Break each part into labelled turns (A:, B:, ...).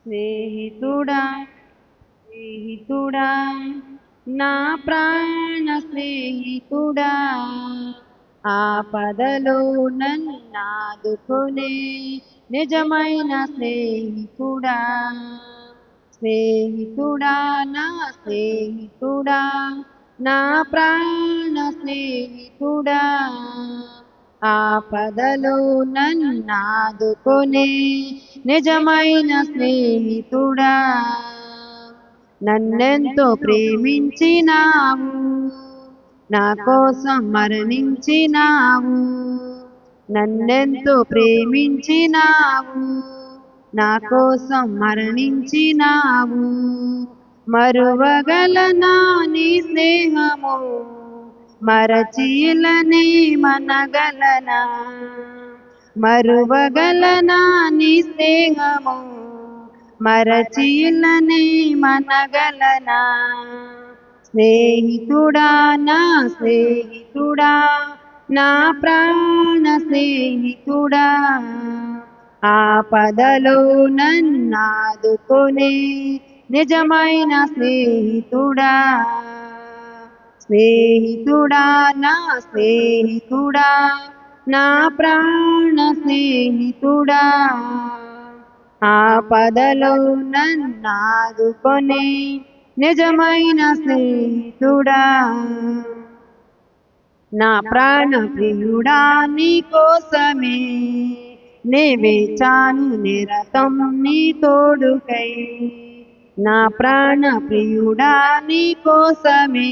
A: స్నేహితుడా స్నేహితుడా నా ప్రాణ స్నేహితుడా ఆపదలో నన్నాదుకునే నిజమైన స్నేహితుడా స్నేహితుడా నా స్నేహితుడా నా ప్రాణ స్నేహితుడా ఆపదలో నన్నాదుకునే నిజమైన స్నేహితుడా నన్నెంతో ప్రేమించినావు నా కోసం మరణించినావు నన్నెంతో ప్రేమించినావు నా కోసం మరణించినావు మరువగలనా నీ స్నేహము మరచిలనే మనగలనా మరువగలనా నీ స్నేహము మరచిలనే మనగలనా స్నేహితుడా నా స్నేహితుడా నా ప్రాణ స్నేహితుడా ఆపదలో నన్నాదుకునే నిజమైన స్నేహితుడా స్నేహితుడా నా స్నేహితుడా నా ప్రాణ స్నేహితుడా ఆపదలో నన్నాదుకునే నిజమైన స్నేహితుడా నా ప్రాణ ప్రియుడా నీ కోసమే నే వేచాను నిరతం నీ తోడుకై నా ప్రాణ ప్రియుడా నీ కోసమే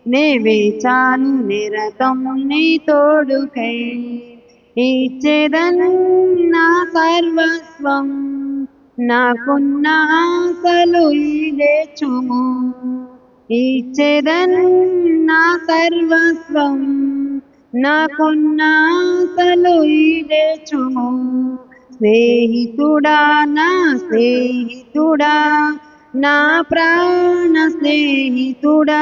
A: నే వేచాను నిరతం నీ తోడుకై ఇచ్చేదన్ నా సర్వస్వం నాకున్న ఆశలు ఈడేచుము ఇచ్చేదన్ నా సర్వస్వం నాకున్న ఆశలు ఈడేచుము స్నేహితుడా నా స్నేహితుడా నా ప్రాణ స్నేహితుడా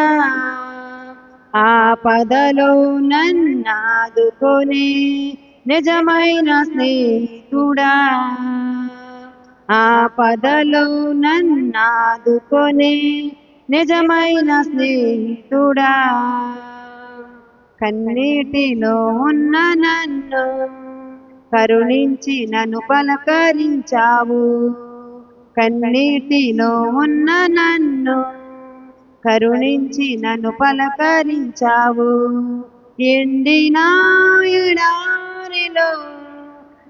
A: ఆపదలో నన్నాదుకునే నిజమైన స్నేహితుడా ఆపదలో నన్నాదుకునే నిజమైన స్నేహితుడా కన్నీటిలో ఉన్న నన్ను కరుణించి నన్ను పలకరించావు కన్నీటిలో ఉన్న నన్ను కరుణించి నన్ను పలకరించావు ఎండిన ఎడారిలో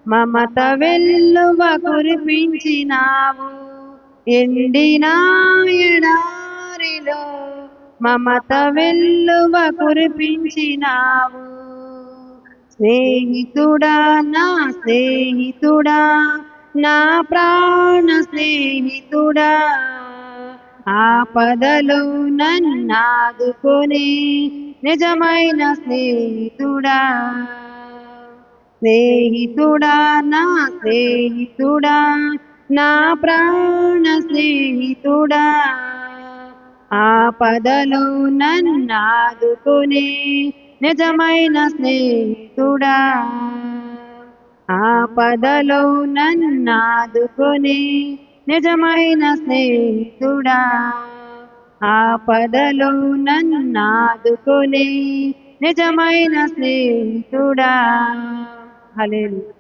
A: మమత వెల్లువ కురిపించినావు ఎండిన ఎడారిలో మమత వెల్లువ కురిపించినావు స్నేహితుడా నా స్నేహితుడా నా ప్రాణ స్నేహితుడా ఆపదలో నన్నాదుకునే నిజమైన స్నేహితుడా స్నేహితుడా నా స్నేహితుడా నా ప్రాణ స్నేహితుడా ఆపదలో నన్నాదుకునే నిజమైన స్నేహితుడా ఆపదలో నన్నాదుకునే నిజమైన స్నేహితుడా ఆపదలో నన్నాదుకునే నిజమైన స్నేహితుడా హల్లెలూయా.